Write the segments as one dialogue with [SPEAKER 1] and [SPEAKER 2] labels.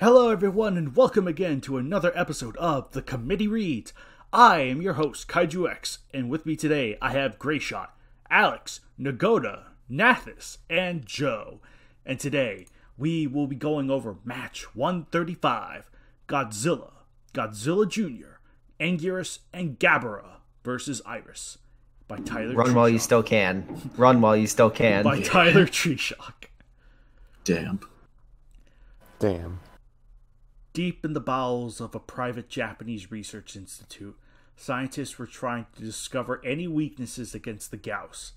[SPEAKER 1] Hello everyone and welcome again to another episode of The Committee Reads. I am your host, KWCs, and with me today I have Grayshot, Alex, Nagoda, Nathis, and Joe. And today we will be going over match 135, Godzilla, Godzilla Jr., Anguirus, and Gabara versus Iris by Tyler
[SPEAKER 2] Run
[SPEAKER 1] Treeshock.
[SPEAKER 2] while you still can. Run while you still can.
[SPEAKER 1] By Tyler Treeshock.
[SPEAKER 3] Damn.
[SPEAKER 1] Deep in the bowels of a private Japanese research institute, scientists were trying to discover any weaknesses against the Gauss.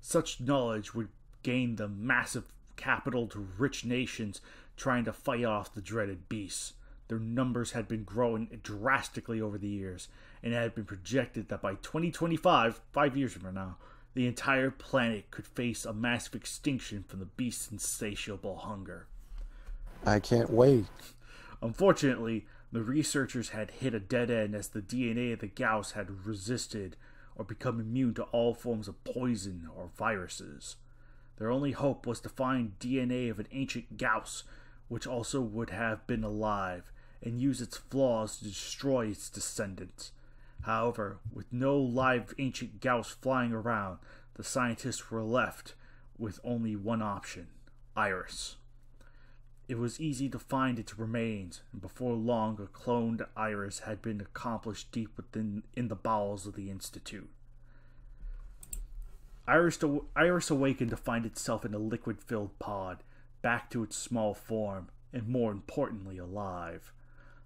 [SPEAKER 1] Such knowledge would gain them massive capital to rich nations trying to fight off the dreaded beasts. Their numbers had been growing drastically over the years, and it had been projected that by 2025, 5 years from now, the entire planet could face a massive extinction from the beast's insatiable hunger.
[SPEAKER 4] I can't wait.
[SPEAKER 1] Unfortunately, the researchers had hit a dead end as the DNA of the Gauss had resisted or become immune to all forms of poison or viruses. Their only hope was to find DNA of an ancient Gauss, which also would have been alive, and use its flaws to destroy its descendants. However, with no live ancient Gauss flying around, the scientists were left with only one option: Iris. It was easy to find its remains, and before long a cloned Iris had been accomplished deep within the bowels of the Institute. Iris awakened to find itself in a liquid-filled pod, back to its small form, and more importantly, alive.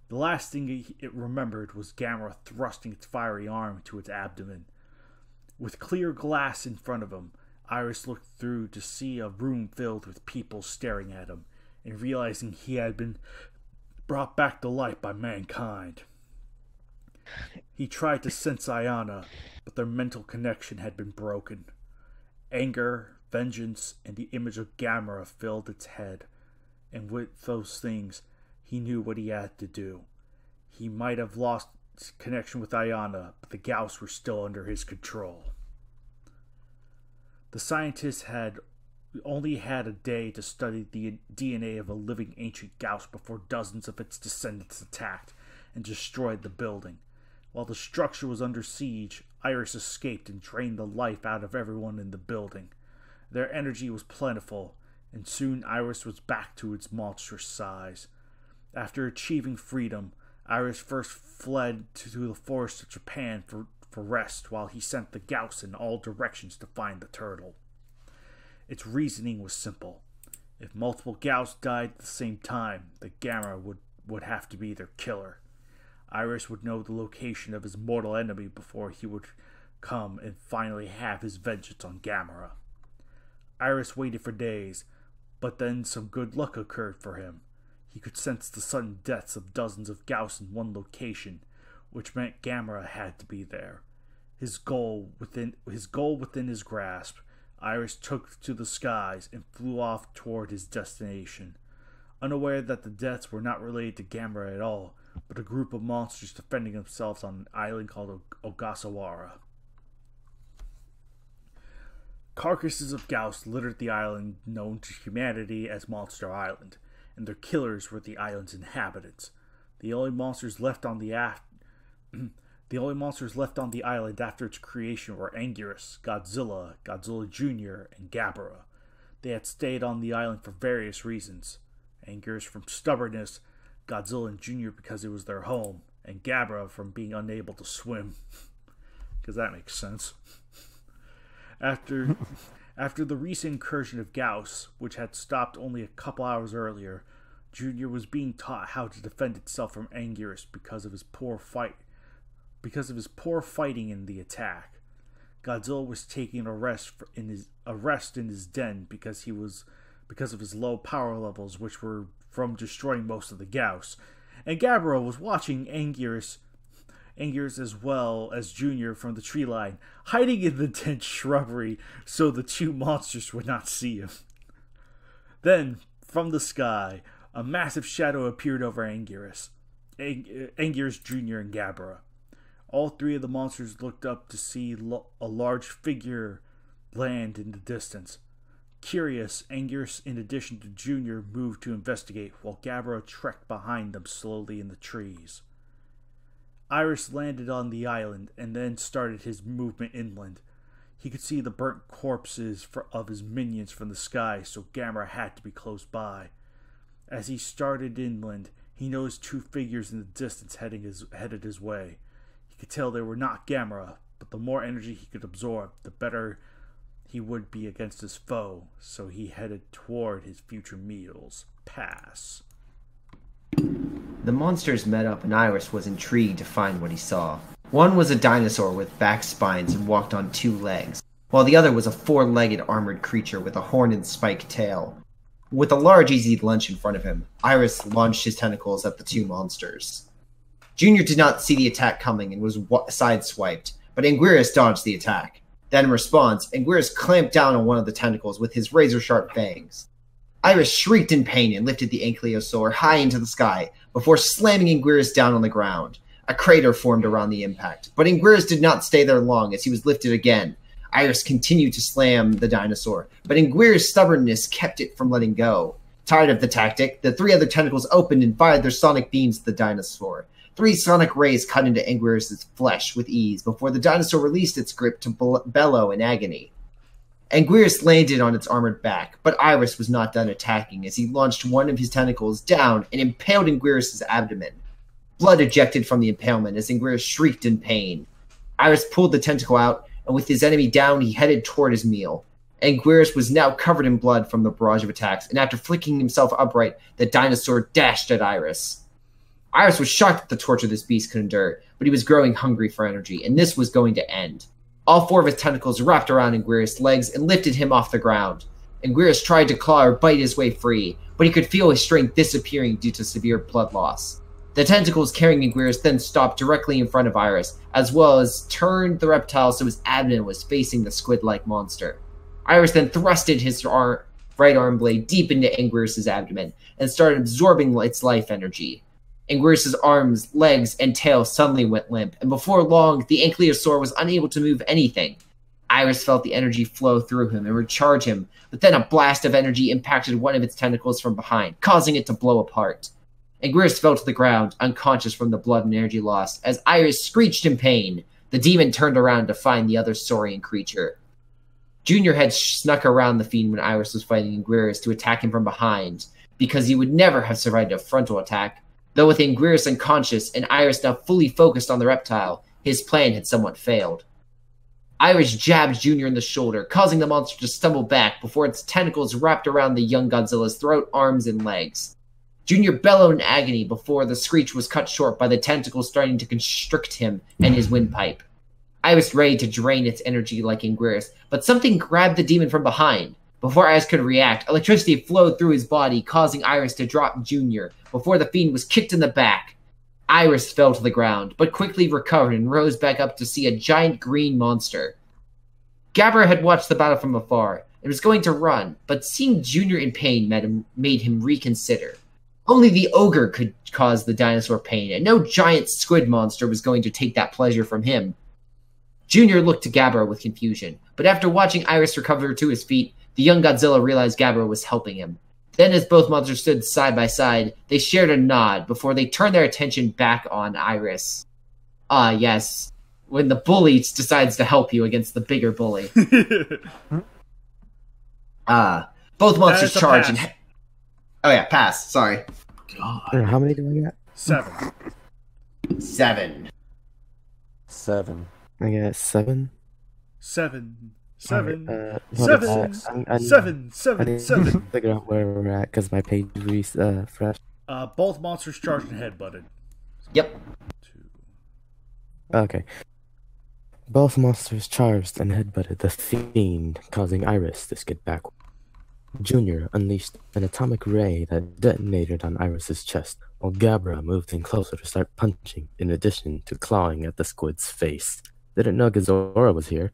[SPEAKER 1] The last thing it remembered was Gamera thrusting its fiery arm to its abdomen. With clear glass in front of him, Iris looked through to see a room filled with people staring at him, and realizing he had been brought back to life by mankind. He tried to sense Ayana, but their mental connection had been broken. Anger, vengeance, and the image of Gamera filled its head, and with those things, he knew what he had to do. He might have lost connection with Ayana, but the Gauss were still under his control. The scientists had only had a day to study the DNA of a living ancient Gauss before dozens of its descendants attacked and destroyed the building. While the structure was under siege, Iris escaped and drained the life out of everyone in the building. Their energy was plentiful, and soon Iris was back to its monstrous size. After achieving freedom, Iris first fled to the forests of Japan for rest, while he sent the Gauss in all directions to find the turtle. Its reasoning was simple. If multiple Gauss died at the same time, the Gamera would have to be their killer. Iris would know the location of his mortal enemy before he would come and finally have his vengeance on Gamera. Iris waited for days, but then some good luck occurred for him. He could sense the sudden deaths of dozens of Gauss in one location, which meant Gamera had to be there. His goal within his grasp, Iris took to the skies and flew off toward his destination, unaware that the deaths were not related to Gamera at all, but a group of monsters defending themselves on an island called Ogasawara. Carcasses of Gauss littered the island known to humanity as Monster Island, and their killers were the island's inhabitants. The only monsters left on the island after its creation were Anguirus, Godzilla, Godzilla Jr., and Gabara. They had stayed on the island for various reasons. Anguirus from stubbornness, Godzilla Jr. because it was their home, and Gabara from being unable to swim. Because that makes sense. After the recent incursion of Gauss, which had stopped only a couple hours earlier, Jr. was being taught how to defend itself from Anguirus because of his poor fighting in the attack. Godzilla was taking a rest in his den because of his low power levels, which were from destroying most of the Gauss. And Gabara was watching Anguirus as well as Junior from the tree line, hiding in the dense shrubbery so the two monsters would not see him. Then, from the sky, a massive shadow appeared over Anguirus Jr. and Gabara. All three of the monsters looked up to see a large figure land in the distance. Curious, Anguirus, in addition to Junior, moved to investigate, while Gabara trekked behind them slowly in the trees. Iris landed on the island and then started his movement inland. He could see the burnt corpses of his minions from the sky, so Gabara had to be close by. As he started inland, he noticed two figures in the distance headed his way. He could tell they were not Gabara, but the more energy he could absorb, the better he would be against his foe, so he headed toward his future meals. Pass.
[SPEAKER 2] The monsters met up and Iris was intrigued to find what he saw. One was a dinosaur with back spines and walked on two legs, while the other was a four-legged armored creature with a horn and spiked tail. With a large easy lunch in front of him, Iris launched his tentacles at the two monsters. Junior did not see the attack coming and was sideswiped, but Anguirus dodged the attack. Then in response, Anguirus clamped down on one of the tentacles with his razor-sharp fangs. Iris shrieked in pain and lifted the ankylosaur high into the sky before slamming Anguirus down on the ground. A crater formed around the impact, but Anguirus did not stay there long as he was lifted again. Iris continued to slam the dinosaur, but Anguirus' stubbornness kept it from letting go. Tired of the tactic, the three other tentacles opened and fired their sonic beams at the dinosaur. Three sonic rays cut into Anguirus' flesh with ease before the dinosaur released its grip to bellow in agony. Anguirus landed on its armored back, but Iris was not done attacking as he launched one of his tentacles down and impaled Anguirus' abdomen. Blood ejected from the impalement as Anguirus shrieked in pain. Iris pulled the tentacle out, and with his enemy down, he headed toward his meal. Anguirus was now covered in blood from the barrage of attacks, and after flicking himself upright, the dinosaur dashed at Iris. Iris was shocked at the torture this beast could endure, but he was growing hungry for energy, and this was going to end. All four of his tentacles wrapped around Anguirus' legs and lifted him off the ground. Anguirus tried to claw or bite his way free, but he could feel his strength disappearing due to severe blood loss. The tentacles carrying Anguirus then stopped directly in front of Iris, as well as turned the reptile so his abdomen was facing the squid-like monster. Iris then thrusted his right arm blade deep into Anguirus' abdomen and started absorbing its life energy. Anguirus' arms, legs, and tail suddenly went limp, and before long, the ankylosaur was unable to move anything. Iris felt the energy flow through him and recharge him, but then a blast of energy impacted one of its tentacles from behind, causing it to blow apart. Anguirus fell to the ground, unconscious from the blood and energy loss. As Iris screeched in pain, the demon turned around to find the other saurian creature. Junior had snuck around the fiend when Iris was fighting Anguirus to attack him from behind, because he would never have survived a frontal attack. Though with Anguirus unconscious and Iris now fully focused on the reptile, his plan had somewhat failed. Iris jabbed Junior in the shoulder, causing the monster to stumble back before its tentacles wrapped around the young Godzilla's throat, arms, and legs. Junior bellowed in agony before the screech was cut short by the tentacles starting to constrict him and his windpipe. Iris ready to drain its energy like Anguirus, but something grabbed the demon from behind. Before Iris could react, electricity flowed through his body, causing Iris to drop Junior before the fiend was kicked in the back. Iris fell to the ground, but quickly recovered and rose back up to see a giant green monster. Gabara had watched the battle from afar and was going to run, but seeing Junior in pain made him reconsider. Only the ogre could cause the dinosaur pain, and no giant squid monster was going to take that pleasure from him. Junior looked to Gabara with confusion, but after watching Iris recover to his feet, the young Godzilla realized Gabara was helping him. Then as both monsters stood side by side, they shared a nod before they turned their attention back on Iris. Ah, yes. When the bully decides to help you against the bigger bully. Both monsters charge and... Oh yeah, pass. Sorry.
[SPEAKER 4] God. How many do I get?
[SPEAKER 1] 7.
[SPEAKER 2] 7.
[SPEAKER 4] 7. I get 7?
[SPEAKER 1] 7. 7.
[SPEAKER 4] Right,
[SPEAKER 1] 7. 7. 7. 7.
[SPEAKER 4] Figure out where we're at because my page refresh.
[SPEAKER 1] Both monsters charged and headbutted.
[SPEAKER 2] Yep.
[SPEAKER 1] 2.
[SPEAKER 4] Okay. Both monsters charged and headbutted the fiend, causing Iris to skid backward. Junior unleashed an atomic ray that detonated on Iris's chest, while Gabara moved in closer to start punching, in addition to clawing at the squid's face. Didn't know Godzilla was here.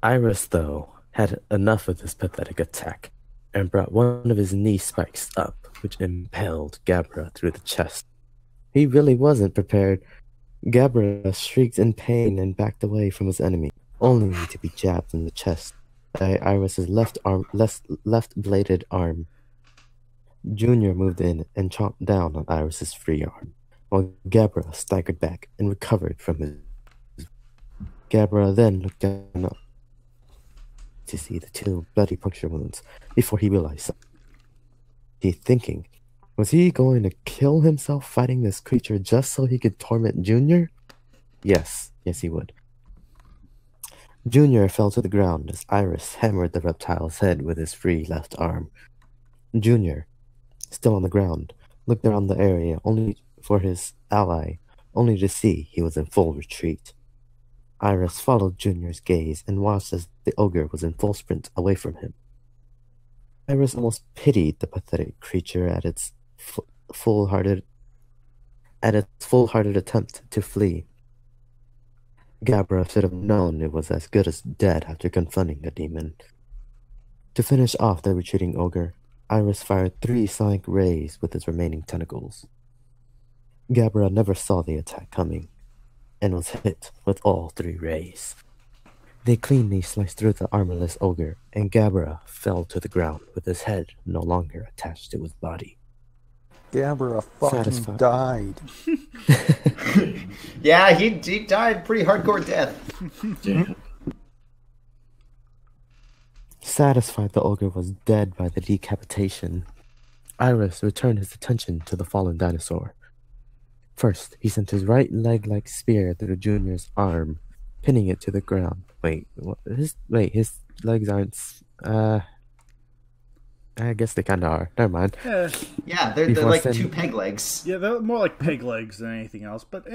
[SPEAKER 4] Iris, though, had enough of this pathetic attack, and brought one of his knee spikes up, which impaled Gabara through the chest. He really wasn't prepared. Gabara shrieked in pain and backed away from his enemy, only to be jabbed in the chest. by Iris's left bladed arm. Junior moved in and chomped down on Iris's free arm, while Gabara staggered back and recovered from his. Gabara then looked down up to see the two bloody puncture wounds before he realized something. He thinking, was he going to kill himself fighting this creature just so he could torment Junior? Yes, he would. Junior fell to the ground as Iris hammered the reptile's head with his free left arm. Junior, still on the ground, looked around the area only for his ally, only to see he was in full retreat. Iris followed Junior's gaze and watched as the ogre was in full sprint away from him. Iris almost pitied the pathetic creature at its foolhardy attempt to flee. Gabara should have known it was as good as dead after confronting the demon. To finish off the retreating ogre, Iris fired 3 sonic rays with its remaining tentacles. Gabara never saw the attack coming, and was hit with all 3 rays. They cleanly sliced through the armorless ogre, and Gabara fell to the ground with his head no longer attached to his body.
[SPEAKER 3] Gabara fucking died.
[SPEAKER 2] Yeah, he died pretty hardcore death.
[SPEAKER 4] Yeah. Satisfied the ogre was dead by the decapitation, Iris returned his attention to the fallen dinosaur. First, he sent his right leg-like spear through Junior's arm, pinning it to the ground. Wait, his legs aren't. I guess they kind of are. Never mind.
[SPEAKER 2] Yeah, they're like 2 peg legs.
[SPEAKER 1] Yeah, they're more like peg legs than anything else. But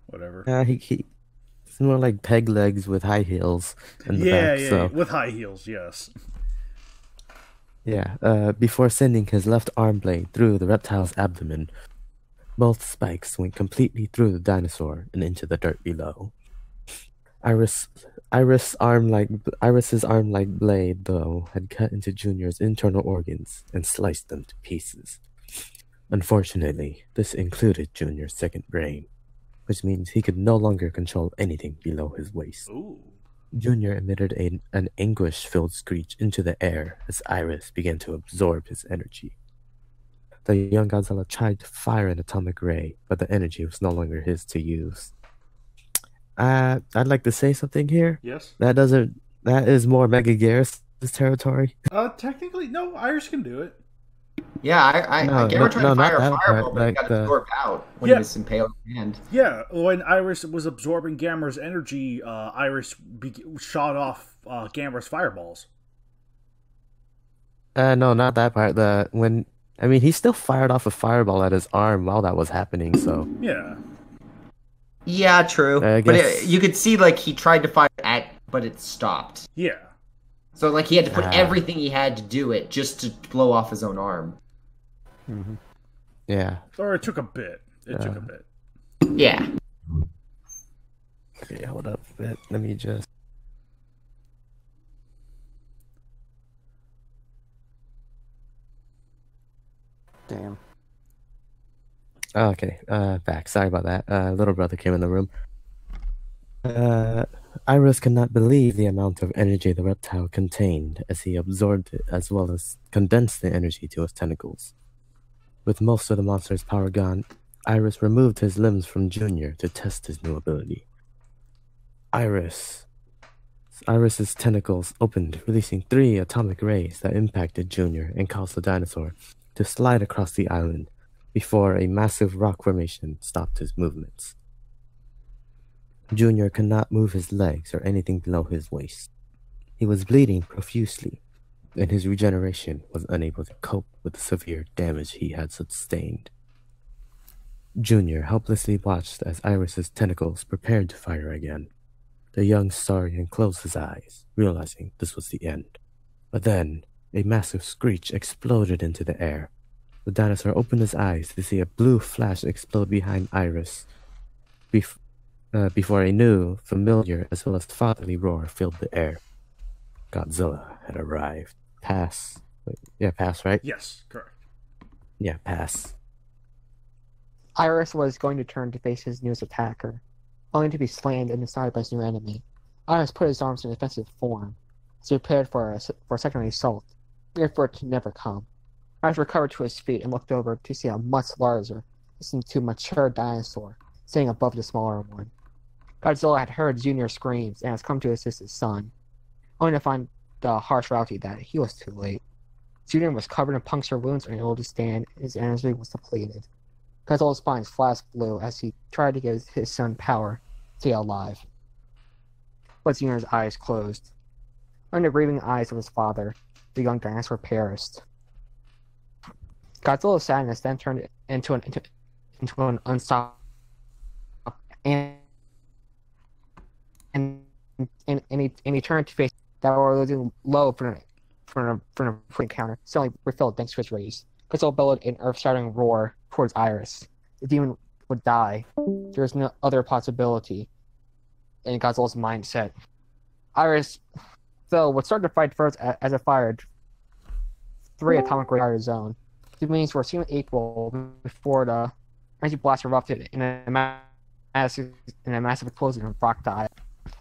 [SPEAKER 1] whatever.
[SPEAKER 4] It's more like peg legs with high heels in the back.
[SPEAKER 1] Yeah, with high heels, yes.
[SPEAKER 4] Yeah. Before sending his left arm blade through the reptile's abdomen, both spikes went completely through the dinosaur and into the dirt below. Iris's arm-like blade, though, had cut into Junior's internal organs and sliced them to pieces. Unfortunately, this included Junior's second brain, which means he could no longer control anything below his waist.
[SPEAKER 1] Ooh.
[SPEAKER 4] Junior emitted an anguish-filled screech into the air as Iris began to absorb his energy. The young Godzilla tried to fire an atomic ray, but the energy was no longer his to use. I'd like to say something here.
[SPEAKER 1] Yes.
[SPEAKER 4] That is more Megagarus' territory.
[SPEAKER 1] Technically, no. Iris can do it.
[SPEAKER 2] Yeah, Gabara tried to fire a fireball, but it got absorbed out when he was impaled in the hand.
[SPEAKER 1] Yeah, when Iris was absorbing Gamera's energy, Iris shot off Gamera's fireballs.
[SPEAKER 4] No, not that part. He still fired off a fireball at his arm while that was happening. So
[SPEAKER 1] yeah.
[SPEAKER 2] Yeah, true. But you could see he tried to fire at, but it stopped.
[SPEAKER 1] Yeah.
[SPEAKER 2] So he had to put everything he had to do it just to blow off his own arm.
[SPEAKER 3] Mm-hmm.
[SPEAKER 4] Yeah.
[SPEAKER 1] Or it took a bit. Took a bit.
[SPEAKER 2] Yeah.
[SPEAKER 4] Okay, hold up a bit. Let me just.
[SPEAKER 3] Damn.
[SPEAKER 4] Okay, back. Sorry about that. Little brother came in the room. Iris could not believe the amount of energy the reptile contained as he absorbed it, as well as condensed the energy to his tentacles. With most of the monster's power gone, Iris removed his limbs from Junior to test his new ability. Iris's tentacles opened, releasing 3 atomic rays that impacted Junior and caused the dinosaur to slide across the island before a massive rock formation stopped his movements. Junior could not move his legs or anything below his waist. He was bleeding profusely, and his regeneration was unable to cope with the severe damage he had sustained. Junior helplessly watched as Iris's tentacles prepared to fire again. The young saurian closed his eyes, realizing this was the end. But then, a massive screech exploded into the air. The dinosaur opened his eyes to see a blue flash explode behind Iris. Before a new, familiar, as well as fatherly roar filled the air. Godzilla had arrived. Pass. Pass, right?
[SPEAKER 1] Yes, correct.
[SPEAKER 4] Yeah, pass.
[SPEAKER 5] Iris was going to turn to face his newest attacker, only to be slammed in the side by his new enemy. Iris put his arms in defensive form, He prepared for a second assault, feared for it to never come. Iris recovered to his feet and looked over to see a much larger, listening to mature dinosaur sitting above the smaller one. Godzilla had heard Junior's screams and has come to assist his son, only to find the harsh reality that he was too late. Junior was covered in puncture wounds and unable to stand, and his energy was depleted. Godzilla's spine flashed blue as he tried to give his son power to get alive. But Junior's eyes closed. Under the grieving eyes of his father, the young dinosaur perished. Godzilla's sadness then turned into an unstoppable and he turned to face that were losing low for an encounter, suddenly refilled thanks to his rage. Godzilla bellowed an earth-shattering roar towards Iris. The demon would die. There was no other possibility in Godzilla's mindset. Iris, though, would start to fight first as it fired 3 atomic rays out of his own. The means were seemingly equal before the energy blast erupted in a massive explosion and rock died.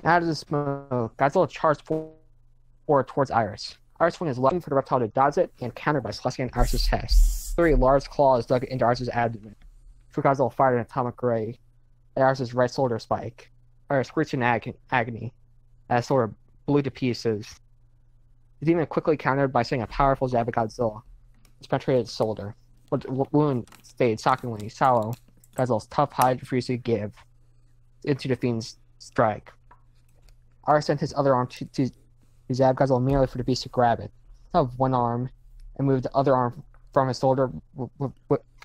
[SPEAKER 5] Out of the smoke, Godzilla charged forward towards Iris. Iris swung his left for the reptile to dodge it and countered by slashing at Iris' chest. 3 large claws dug into Iris' abdomen. Before Godzilla fired an atomic ray at Iris' right shoulder spike. Iris screeched in agony as the shoulder blew to pieces. The demon quickly countered by sending a powerful jab at Godzilla, which penetrated its shoulder. But the wound stayed shockingly shallow. Godzilla's tough hide refused to give into the fiend's strike. Iris sent his other arm to jab Godzilla merely for the beast to grab it. Of one arm and moved the other arm from his shoulder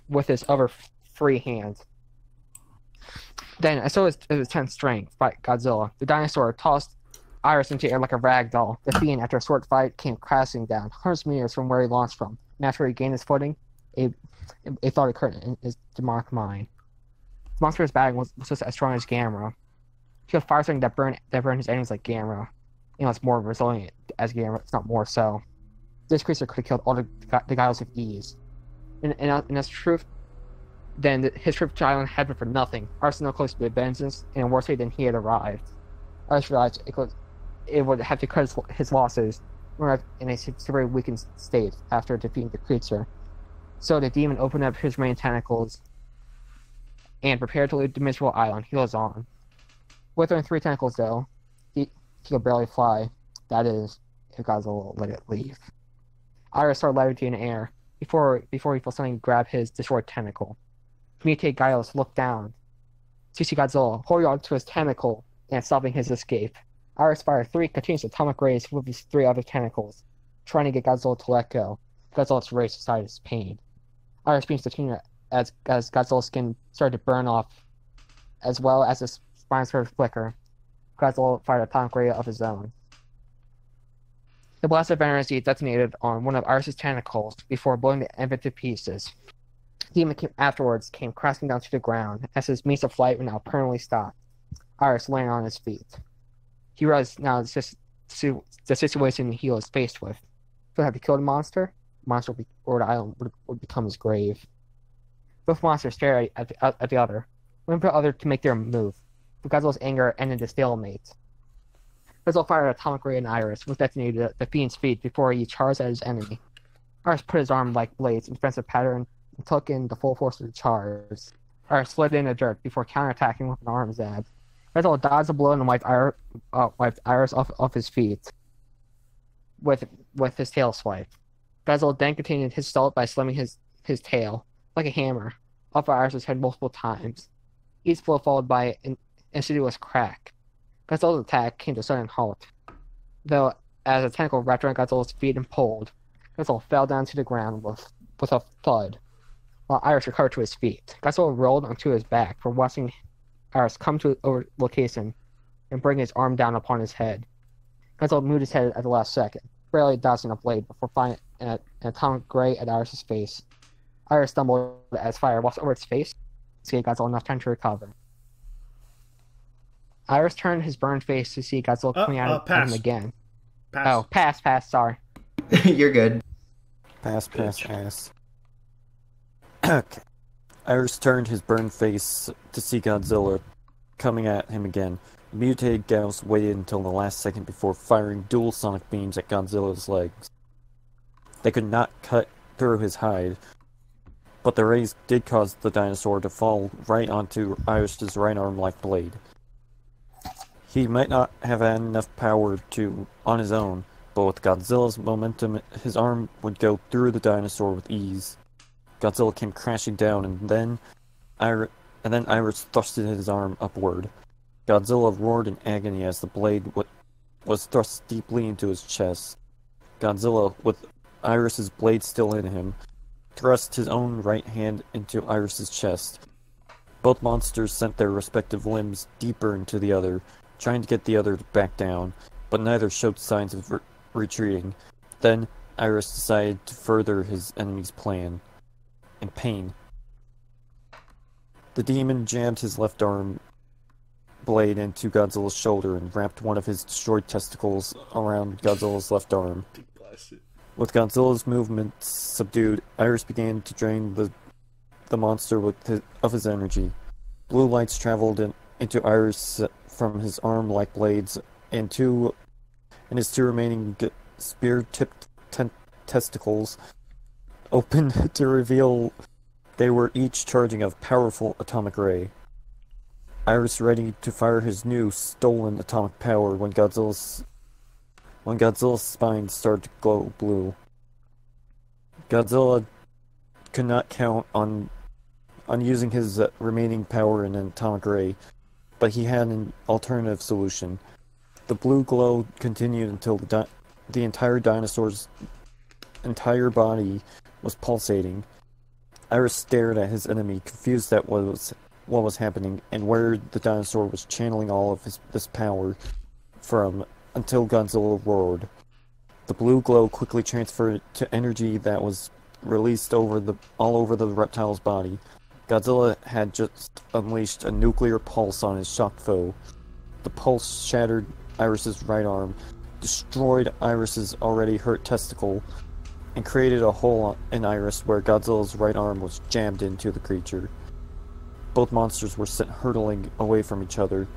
[SPEAKER 5] with his other free hand. Then, as so his intense strength by Godzilla, the dinosaur tossed Iris into the air like a rag doll. The fiend, after a short fight, came crashing down, hundreds of meters from where he launched from. And after he gained his footing, a thought occurred in his demonic mind. The monster's batting was just as strong as Gamera. He could fire something that burned his enemies like Gamera. You know, it's more resilient as Gamera, it's not more so. This creature could have killed all the Gaios with ease. And as truth, then his trip to Island had been for nothing. Iris no closer to vengeance, and in a worse way than he had arrived. Iris realized it would have to cut his losses in a severely weakened state after defeating the creature. So the demon opened up his remaining tentacles and prepared to leave the miserable island. He was on. With only 3 tentacles, though, he could barely fly. That is, if Godzilla let it leave. Iris started levitating in the air before he felt something grab his destroyed tentacle. Mutated Gaios looked down to see Godzilla holding on to his tentacle and stopping his escape. Iris fired 3 continuous atomic rays with his 3 other tentacles, trying to get Godzilla to let go. Godzilla's rage decided his pain. Iris beams continued as Godzilla's skin started to burn off, as well as his spine started to flicker. Godzilla fired an atomic ray of his own. The blast of energy detonated on one of Iris' tentacles before blowing the end to pieces. The demon afterwards came crashing down to the ground as his means of flight were now permanently stopped. Iris landed on his feet. He realized now it's just the situation he was faced with. If he had to kill the monster or the island would become his grave. Both monsters stared at the other, waiting for the other to make their move. But Godzilla's anger ended the stalemate. Godzilla fired an atomic ray in Iris, which detonated the fiend's feet before he charged at his enemy. Iris put his arm like blades in defensive pattern and took in the full force of the charge. Iris slid in the dirt before counterattacking with an arm jab. Godzilla dodged the blow and wiped Iris off his feet with his tail swipe. Godzilla then continued his assault by slamming his tail, like a hammer, off of Iris' head multiple times. Each blow followed by an insidious crack. Godzilla's attack came to a sudden halt. Though, as a tentacle wrapped around Godzilla's feet and pulled, Godzilla fell down to the ground with a thud, while Iris recovered to his feet. Godzilla rolled onto his back for watching Iris come to a location and bring his arm down upon his head. Godzilla moved his head at the last second, barely dodging a blade before finding an atomic ray at Iris' face. Iris stumbled as fire walked over its face, to give Godzilla enough time to recover. Iris turned his burned face to see Godzilla coming at him again.
[SPEAKER 1] Pass.
[SPEAKER 5] Oh, pass, sorry.
[SPEAKER 2] You're good.
[SPEAKER 3] Pass. Okay. Iris turned his burned face to see Godzilla coming at him again.
[SPEAKER 6] mutated Gauss waited until the last second before firing dual sonic beams at Godzilla's legs. They could not cut through his hide, but the rays did cause the dinosaur to fall right onto Iris's right arm like blade. He might not have had enough power on his own, but with Godzilla's momentum, his arm would go through the dinosaur with ease. Godzilla came crashing down, and then Iris thrusted his arm upward. Godzilla roared in agony as the blade was thrust deeply into his chest. Godzilla, with Iris's blade still in him, thrust his own right hand into Iris's chest. Both monsters sent their respective limbs deeper into the other, trying to get the other to back down, but neither showed signs of retreating. Then, Iris decided to further his enemy's plan. In pain, the demon jammed his left arm blade into Godzilla's shoulder and wrapped one of his destroyed testicles around Godzilla's left arm. With Godzilla's movements subdued, Iris began to drain the monster of his energy. Blue lights traveled into Iris from his arm like blades, and his two remaining spear-tipped testicles opened to reveal they were each charging a powerful atomic ray. Iris ready to fire his new, stolen atomic power when Godzilla's spine started to glow blue. Godzilla could not count on using his remaining power in an atomic ray, but he had an alternative solution. The blue glow continued until the entire dinosaur's entire body was pulsating. Iris stared at his enemy, confused at what was happening and where the dinosaur was channeling all of this power from, until Godzilla roared. The blue glow quickly transferred to energy that was released all over the reptile's body. Godzilla had just unleashed a nuclear pulse on his shocked foe. The pulse shattered Iris's right arm, destroyed Iris's already hurt testicle, and created a hole in Iris where Godzilla's right arm was jammed into the creature. Both monsters were sent hurtling away from each other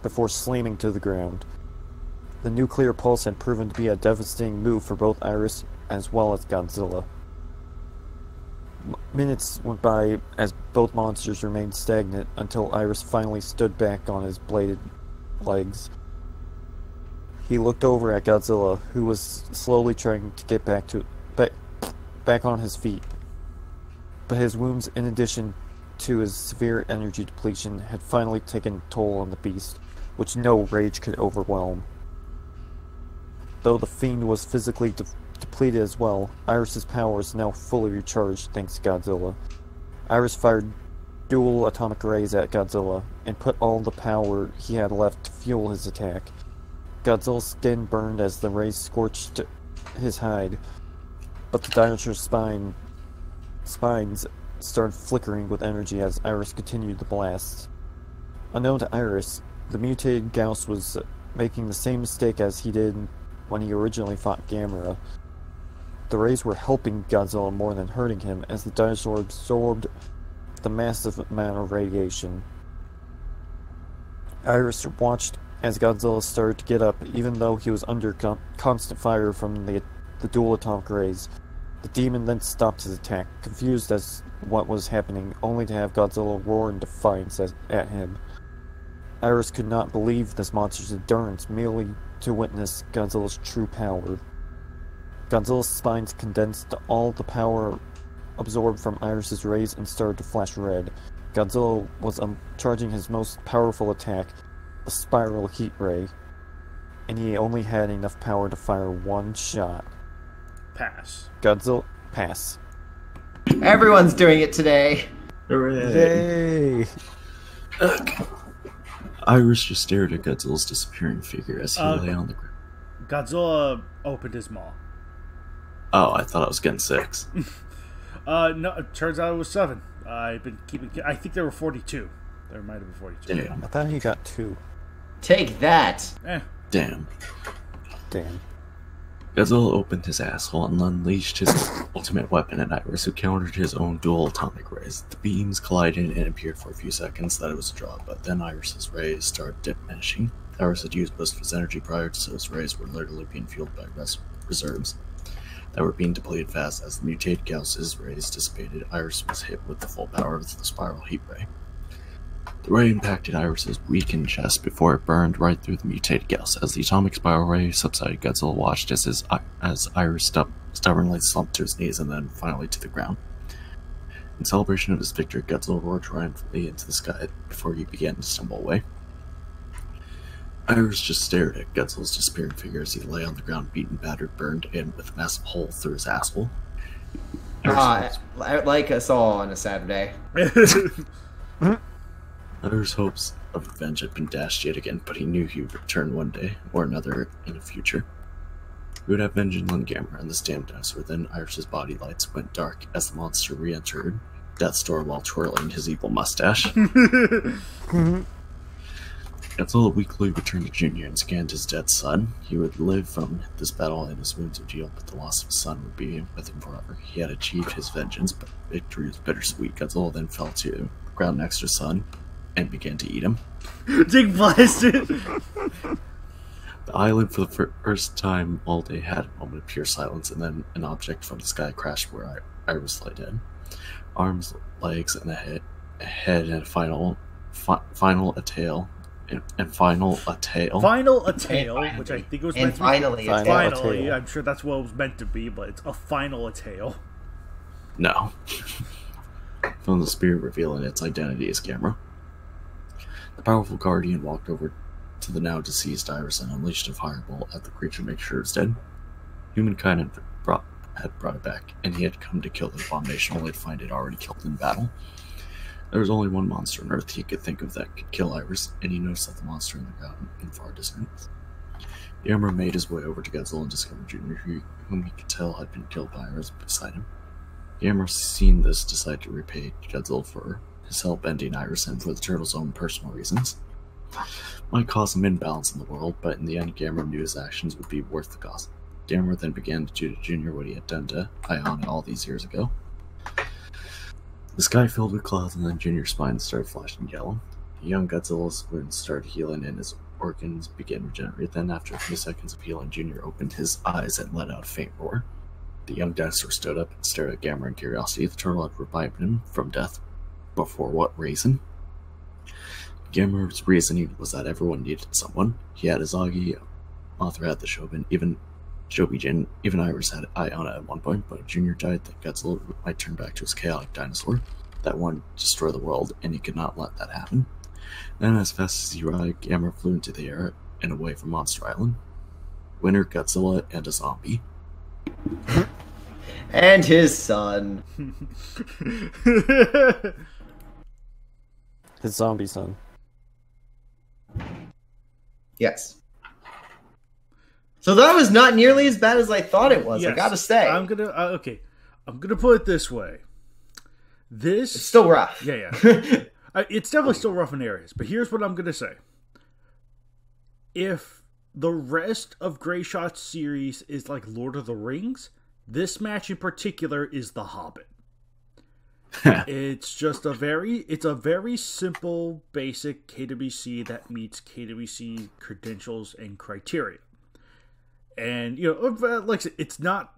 [SPEAKER 6] before slamming to the ground. The nuclear pulse had proven to be a devastating move for both Iris as well as Godzilla. Minutes went by as both monsters remained stagnant until Iris finally stood back on his bladed legs. He looked over at Godzilla, who was slowly trying to get back on his feet. But his wounds, in addition to his severe energy depletion, had finally taken a toll on the beast, which no rage could overwhelm. Though the fiend was physically depleted as well, Iris's power is now fully recharged thanks to Godzilla. Iris fired dual atomic rays at Godzilla, and put all the power he had left to fuel his attack. Godzilla's skin burned as the rays scorched his hide, but the dinosaur's spines started flickering with energy as Iris continued the blast. Unknown to Iris, the mutated Gauss was making the same mistake as he did when he originally fought Gamera. The rays were helping Godzilla more than hurting him as the dinosaur absorbed the massive amount of radiation. Iris watched as Godzilla started to get up, even though he was under constant fire from the dual atomic rays. The demon then stopped his attack, confused as what was happening, only to have Godzilla roar in defiance at him. Iris could not believe this monster's endurance, merely to witness Godzilla's true power. Godzilla's spines condensed all the power absorbed from Iris's rays and started to flash red. Godzilla was charging his most powerful attack, the spiral heat ray, and he only had enough power to fire one shot.
[SPEAKER 1] Pass.
[SPEAKER 6] Godzilla, pass.
[SPEAKER 2] Everyone's doing it today.
[SPEAKER 3] Yay!
[SPEAKER 7] Iris just stared at Godzilla's disappearing figure as he lay on the ground.
[SPEAKER 1] Godzilla opened his maw.
[SPEAKER 7] Oh, I thought I was getting 6.
[SPEAKER 1] No, it turns out it was 7. I've been keeping. I think there were 42. There might have been 42.
[SPEAKER 7] Damn.
[SPEAKER 6] I thought he got 2.
[SPEAKER 2] Take that.
[SPEAKER 7] Damn.
[SPEAKER 6] Damn.
[SPEAKER 7] Godzilla opened his asshole and unleashed his ultimate weapon at Iris, who countered his own dual atomic rays. The beams collided and it appeared for a few seconds that it was a draw, but then Iris's rays started diminishing. Iris had used most of his energy prior, so his rays were literally being fueled by reserves that were being depleted fast. As the mutated Gauss's rays dissipated, Iris was hit with the full power of the spiral heat ray. The ray impacted Iris's weakened chest before it burned right through the mutated Gauss. As the atomic spiral ray subsided, Godzilla watched as Iris stubbornly slumped to his knees and then finally to the ground. In celebration of his victory, Godzilla roared triumphantly into the sky before he began to stumble away. Iris just stared at Godzilla's disappearing figure as he lay on the ground, beaten, battered, burned, and with a massive hole through his asshole.
[SPEAKER 2] Like us all on a Saturday.
[SPEAKER 7] Iris' hopes of revenge had been dashed yet again, but he knew he would return one day or another in the future. He would have vengeance on Gamera and this damn dinosaur. Then Iris' body lights went dark as the monster re-entered Death's door while twirling his evil mustache. Godzilla weakly returned to Junior and scanned his dead son. He would live from this battle and his wounds would heal, but the loss of his son would be with him forever. He had achieved his vengeance, but victory was bittersweet. Godzilla then fell to the ground next to his son and began to eat him.
[SPEAKER 1] Dick blasted!
[SPEAKER 7] The island, for the first time all day, had a moment of pure silence, and then an object from the sky crashed where Iris lay dead. Arms, legs, and a head, and a tail. Final a tail, which I think it was meant to be.
[SPEAKER 2] Finally,
[SPEAKER 1] I'm sure that's what it was meant to be, but it's a final a tail.
[SPEAKER 7] No. From the spirit revealing its identity as Gamera. The powerful guardian walked over to the now deceased Iris and unleashed a firebolt at the creature to make sure it was dead. Humankind had brought it back, and he had come to kill the abomination, only to find it already killed in battle. There was only one monster on Earth he could think of that could kill Iris, and he noticed that the monster in the ground in far distance. Gamera made his way over to Godzilla and discovered Junior, whom he could tell had been killed by Iris beside him. Gamera, seeing this, decided to repay Godzilla for his help ending Iris and for the turtle's own personal reasons. Might cause some imbalance in the world, but in the end, Gamera knew his actions would be worth the cost. Gamera then began to do to Junior what he had done to Iona all these years ago. The sky filled with clouds, and then Junior's spine started flashing yellow. The young Godzilla's wounds started healing, and his organs began to regenerate. Then, after a few seconds of healing, Junior opened his eyes and let out a faint roar. The young dinosaur stood up and stared at Gamera in curiosity. The turtle had revived him from death. But for what reason? Gamera's reasoning was that everyone needed someone. He had Izagi, Mothra had the Shogun, even Shobijin, even Iris had Iona at one point, but Junior died that Godzilla might turn back to his chaotic dinosaur that wanted to destroy the world, and he could not let that happen. Then, as fast as he arrived, Gamera flew into the air and away from Monster Island. Winner, Godzilla, and a zombie.
[SPEAKER 2] And his son.
[SPEAKER 6] His zombie son.
[SPEAKER 2] Yes. So that was not nearly as bad as I thought it was.
[SPEAKER 1] Yes,
[SPEAKER 2] I gotta say,
[SPEAKER 1] I'm gonna put it this way.
[SPEAKER 2] It's still rough.
[SPEAKER 1] Yeah. It's definitely still rough in areas. But here's what I'm gonna say: if the rest of Greyshot's series is like Lord of the Rings, this match in particular is The Hobbit. It's a very simple, basic KWC that meets KWC credentials and criteria. And, like I said, it's not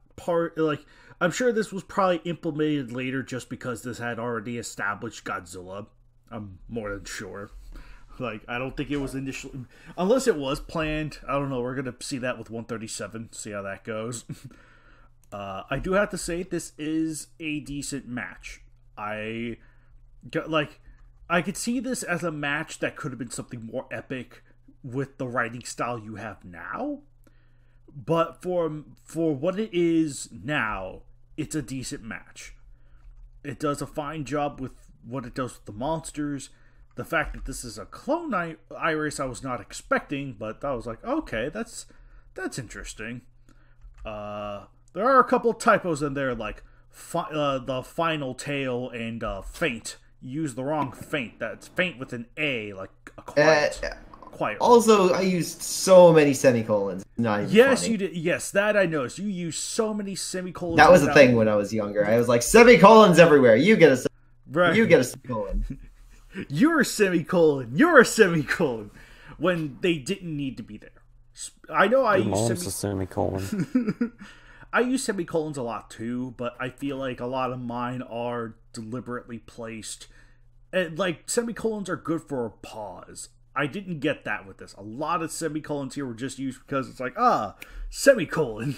[SPEAKER 1] I'm sure this was probably implemented later just because this had already established Godzilla. I'm more than sure. I don't think it was initially, unless it was planned. I don't know. We're going to see that with 137, see how that goes. I do have to say, this is a decent match. I could see this as a match that could have been something more epic with the writing style you have now. But for what it is now, it's a decent match. It does a fine job with what it does with the monsters. The fact that this is a clone Iris I was not expecting, but I was like, okay, that's interesting. There are a couple typos in there, like the final tail and faint. You use the wrong faint. That's faint with an A, like a quiet. quite.
[SPEAKER 2] Also, I used so many semicolons. Not even
[SPEAKER 1] Yes,
[SPEAKER 2] funny.
[SPEAKER 1] you did. Yes, that I noticed. You used so many semicolons.
[SPEAKER 2] That was the thing when I was younger. I was like, semicolons everywhere. You get a
[SPEAKER 1] Right.
[SPEAKER 2] You get a semicolon.
[SPEAKER 1] You're a semicolon. You're a semicolon. When they didn't need to be there. I know I
[SPEAKER 6] Your
[SPEAKER 1] use
[SPEAKER 6] mom's a semicolon.
[SPEAKER 1] I use semicolons a lot too, but I feel like a lot of mine are deliberately placed. And like semicolons are good for a pause. I didn't get that with this. A lot of semicolons here were just used because it's like, semicolon.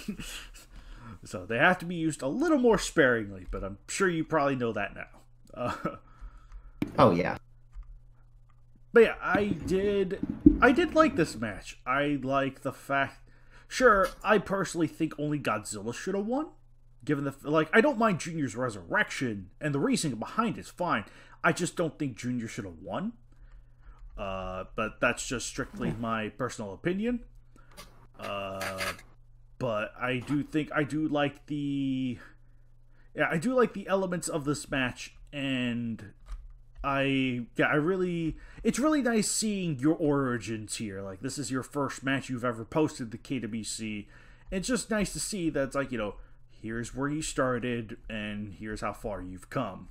[SPEAKER 1] So they have to be used a little more sparingly, but I'm sure you probably know that now.
[SPEAKER 2] Oh yeah.
[SPEAKER 1] But yeah, I did like this match. I like the fact. Sure, I personally think only Godzilla should have won. Given the I don't mind Junior's resurrection, and the reasoning behind it's fine. I just don't think Junior should have won. But that's just strictly my personal opinion. But I do like the elements of this match, and it's really nice seeing your origins here. Like, this is your first match you've ever posted to KWC. It's just nice to see that it's like, here's where you started, and here's how far you've come.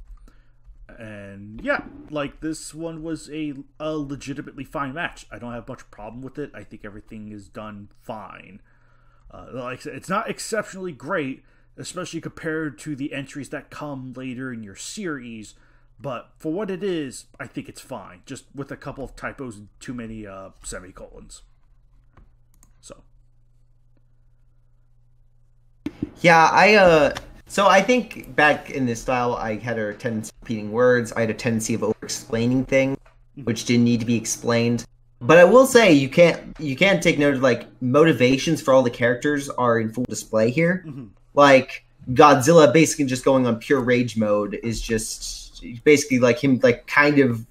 [SPEAKER 1] And yeah, like, this one was a legitimately fine match. I don't have much problem with it. I think everything is done fine. Like, it's not exceptionally great, especially compared to the entries that come later in your series. But for what it is, I think it's fine. Just with a couple of typos and too many semicolons. So.
[SPEAKER 2] Yeah, so I think back in this style, I had a tendency of repeating words. I had a tendency of over-explaining things, which didn't need to be explained. But I will say, you can't take note of, like, motivations for all the characters are in full display here.
[SPEAKER 1] Mm-hmm.
[SPEAKER 2] Like, Godzilla basically just going on pure rage mode is just basically like him, like, kind of,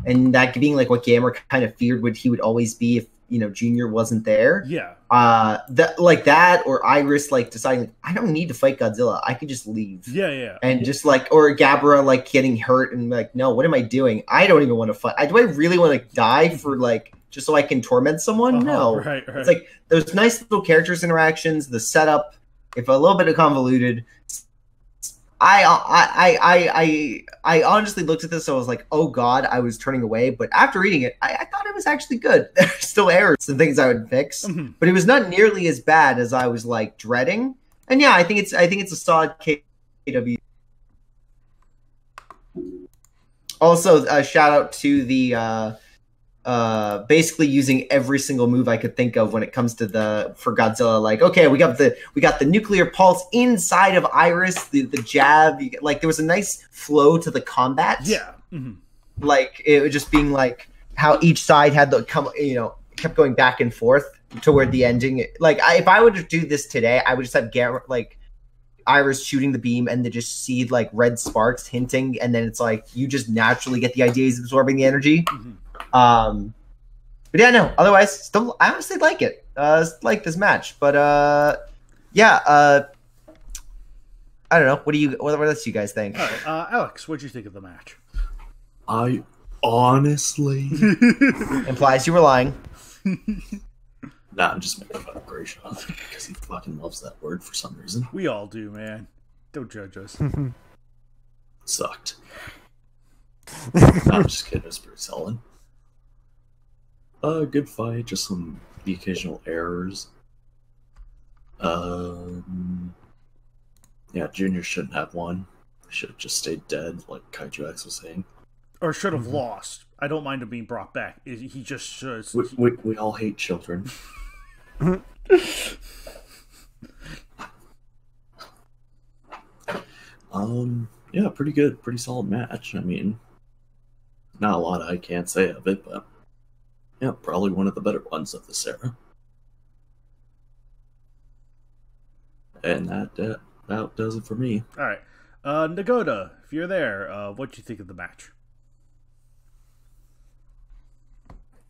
[SPEAKER 2] and that being like what Gamera kind of feared he would always be if Junior wasn't there.
[SPEAKER 1] Yeah.
[SPEAKER 2] That or Iris like deciding, I don't need to fight Godzilla, I can just leave.
[SPEAKER 1] Yeah.
[SPEAKER 2] And just like, or Gabara like getting hurt and like, no, what am I doing? I don't even want to fight. Do I really want to die for like just so I can torment someone? No.
[SPEAKER 1] Right.
[SPEAKER 2] It's like those nice little characters interactions, the setup, if a little bit of convoluted. I honestly looked at this, so I was like, oh god, I was turning away. But after reading it, I thought it was actually good. There's still errors and things I would fix, but it was not nearly as bad as I was like dreading. And yeah, I think it's a solid KW. Also, a shout out to the basically using every single move I could think of when it comes to for Godzilla. Like, okay, we got the nuclear pulse inside of Iris, the jab. Like, there was a nice flow to the combat.
[SPEAKER 1] Yeah.
[SPEAKER 2] Like, it was just being like how each side had kept going back and forth toward the ending. Like, if I were to do this today, I would just have Iris shooting the beam and then just see like red sparks hinting, and then it's like you just naturally get the idea he's absorbing the energy. But yeah, no. Otherwise, still, I honestly like it. Like this match, but yeah. I don't know. What else do you guys think?
[SPEAKER 1] All right, Alex, what'd you think of the match?
[SPEAKER 7] I honestly
[SPEAKER 2] Implies you were lying.
[SPEAKER 7] Nah, I'm just making fun of Grayshaw because he fucking loves that word for some reason.
[SPEAKER 1] We all do, man. Don't judge us.
[SPEAKER 7] Sucked. Nah, I'm just kidding. It was pretty solid. Good fight. Just the occasional errors. Yeah, Junior shouldn't have won. Should have just stayed dead, like Kaiju X was saying.
[SPEAKER 1] Or should have lost. I don't mind him being brought back. He just should.
[SPEAKER 7] We all hate children. Yeah, pretty good, pretty solid match. I mean, not a lot I can't say of it, but yeah, probably one of the better ones of this era. And that does it for me.
[SPEAKER 1] All right, Nagoda, if you're there, what'd you think of the match?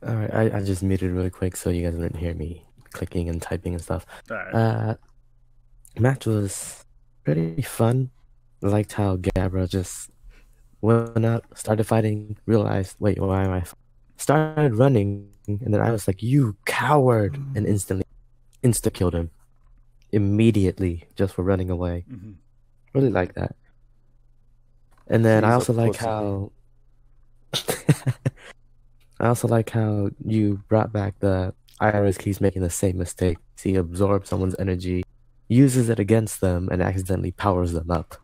[SPEAKER 4] All right, I just muted really quick so you guys wouldn't hear me clicking and typing and stuff.
[SPEAKER 1] All right.
[SPEAKER 4] Match was pretty fun. Liked how Gabara just went up, started fighting, realized, wait, why am I? Started running, and then I was like, "You coward!" and instantly insta-killed him immediately just for running away.
[SPEAKER 1] Mm-hmm.
[SPEAKER 4] Really like that. And then
[SPEAKER 6] He's
[SPEAKER 4] I
[SPEAKER 6] a
[SPEAKER 4] also like
[SPEAKER 6] pussy.
[SPEAKER 4] how I also like how you brought back the Iris keeps making the same mistakes. He absorbs someone's energy, uses it against them, and accidentally powers them up.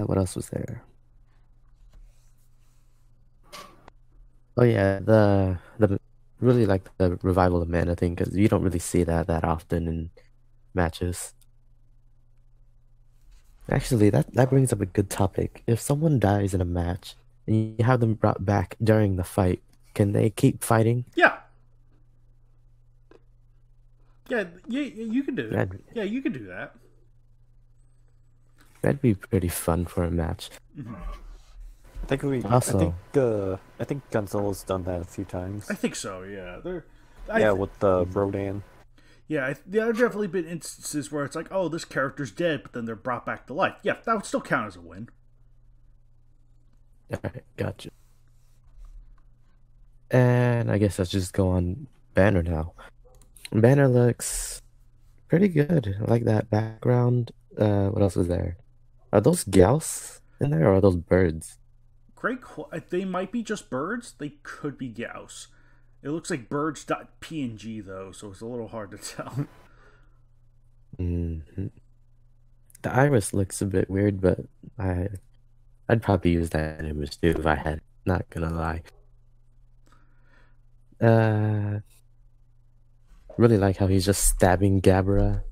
[SPEAKER 4] What else was there? Oh yeah, the really like the revival of mana thing because you don't really see that often in matches. Actually, that brings up a good topic. If someone dies in a match and you have them brought back during the fight, can they keep fighting?
[SPEAKER 1] Yeah. Yeah, you can do it.
[SPEAKER 4] That'd,
[SPEAKER 1] Yeah, you can do that.
[SPEAKER 4] that'd be pretty fun for a match.
[SPEAKER 1] Mm-hmm.
[SPEAKER 4] Also-
[SPEAKER 6] I think Godzilla's done that a few times.
[SPEAKER 1] I think so. Yeah,
[SPEAKER 6] With the Rodan.
[SPEAKER 1] Yeah, there have definitely been instances where it's like, oh, this character's dead, but then they're brought back to life. Yeah, that would still count as a win.
[SPEAKER 4] Alright, gotcha. And I guess let's just go on Banner now. Banner looks pretty good. I like that background. What else is there? Are those gals in there or are those birds?
[SPEAKER 1] They might be just birds. They could be gauss. It looks like birds.png though, so it's a little hard to tell.
[SPEAKER 4] Mm-hmm. The iris looks a bit weird, but I'd probably use that image too if I had. Not gonna lie. Really like how he's just stabbing Gabara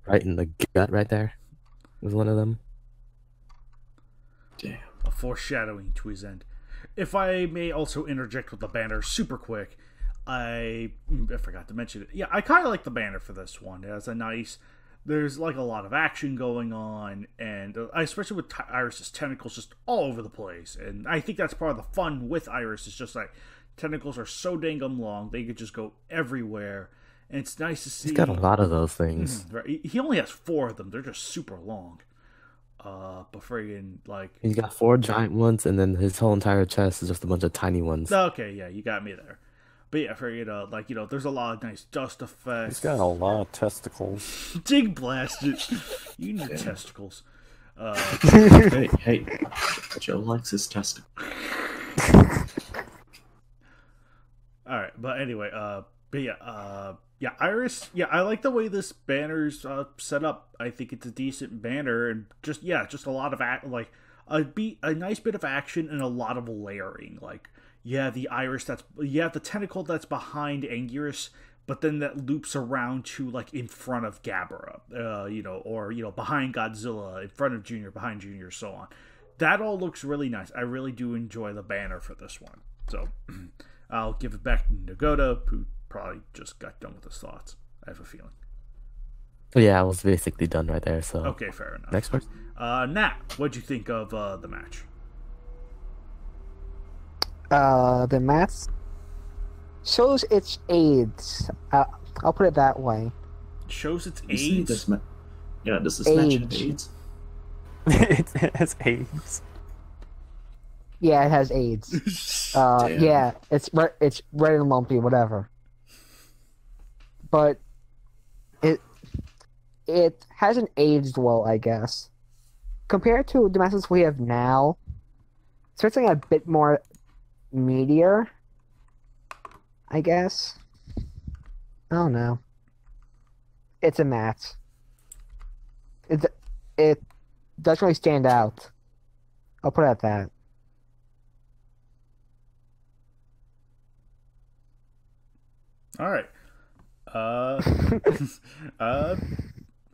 [SPEAKER 4] right in the gut right there. Was one of them.
[SPEAKER 7] Damn.
[SPEAKER 1] A foreshadowing to his end. If I may also interject with the banner super quick, I forgot to mention it. Yeah, I kind of like the banner for this one. It has there's like a lot of action going on, and especially with Iris's tentacles just all over the place. And I think that's part of the fun with Iris is just like tentacles are so dang long they could just go everywhere, and it's nice to see.
[SPEAKER 4] He's got a lot of those things.
[SPEAKER 1] Right. He only has 4 of them. They're just super long. But friggin' like
[SPEAKER 4] He's got 4 giant ones, and then his whole entire chest is just a bunch of tiny ones.
[SPEAKER 1] okay, yeah, you got me there. But yeah, friggin' there's a lot of nice dust effects.
[SPEAKER 6] He's got a lot of testicles.
[SPEAKER 1] Dig blasted. You need testicles.
[SPEAKER 7] Hey, Joe likes his testicle.
[SPEAKER 1] All right, but anyway, yeah, Iris. Yeah, I like the way this banner's set up. I think it's a decent banner, and just a lot of a nice bit of action and a lot of layering. Like, yeah, the Iris the tentacle that's behind Anguirus, but then that loops around to like in front of Gabara, or behind Godzilla, in front of Junior, behind Junior, so on. That all looks really nice. I really do enjoy the banner for this one. So I'll give it back to Nagoda, who probably just got done with his thoughts. I have a feeling.
[SPEAKER 4] Yeah, I was basically done right there. So
[SPEAKER 1] Okay, fair enough.
[SPEAKER 4] next person.
[SPEAKER 1] Nat, what'd you think of the match?
[SPEAKER 5] The match shows its AIDS. I'll put it that way.
[SPEAKER 1] Shows its
[SPEAKER 7] You see
[SPEAKER 1] AIDS.
[SPEAKER 7] this does this match have AIDS?
[SPEAKER 6] It has AIDS.
[SPEAKER 5] Yeah, it has AIDS.
[SPEAKER 7] Damn.
[SPEAKER 5] Yeah, it's red and lumpy, whatever. But it hasn't aged well, I guess. Compared to the matches we have now, it's certainly a bit more meatier, I guess. I don't know. It's a match. It doesn't really stand out. I'll put it at that.
[SPEAKER 1] All right.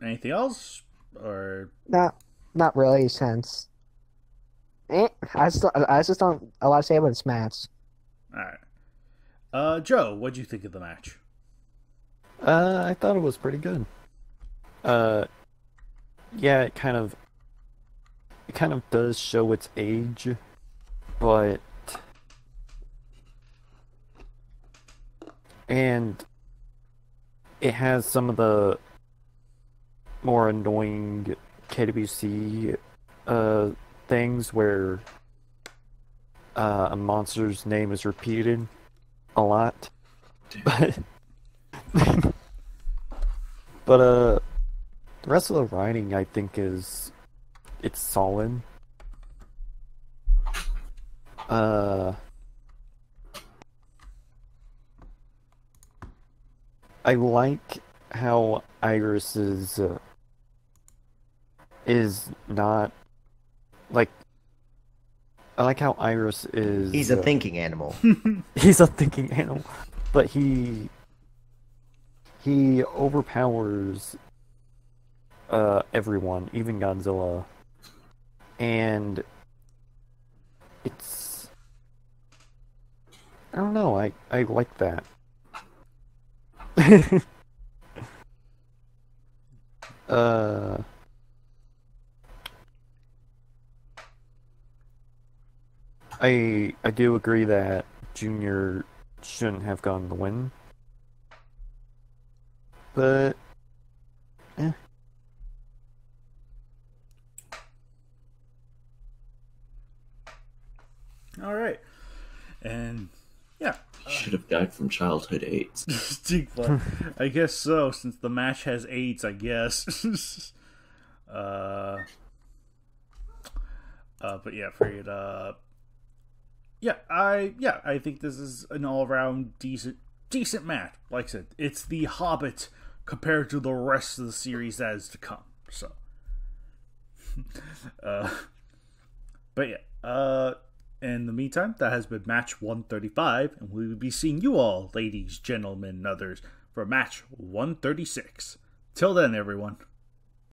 [SPEAKER 1] Anything else? Or
[SPEAKER 5] Not really, since I just don't a lot to say about this match.
[SPEAKER 1] all right. Joe, what'd you think of the match?
[SPEAKER 6] I thought it was pretty good. Yeah, it kind of does show its age, but and it has some of the more annoying KWC things where a monster's name is repeated a lot. But the rest of the writing, I think, it's solid. I like how Iris is not like. I like how Iris is.
[SPEAKER 2] He's a thinking animal.
[SPEAKER 6] He's a thinking animal, but he overpowers everyone, even Godzilla, and it's. I don't know. I like that. I do agree that Junior shouldn't have gotten the win, but
[SPEAKER 1] All right, and yeah.
[SPEAKER 7] Should have died from childhood AIDS.
[SPEAKER 1] I guess so, since the match has AIDS, I guess. But yeah, figured. I think this is an all-around decent match. Like I said, it's the Hobbit compared to the rest of the series that is to come. So, but yeah, in the meantime, that has been match 135, and we will be seeing you all, ladies, gentlemen, and others, for match 136. Till then, everyone.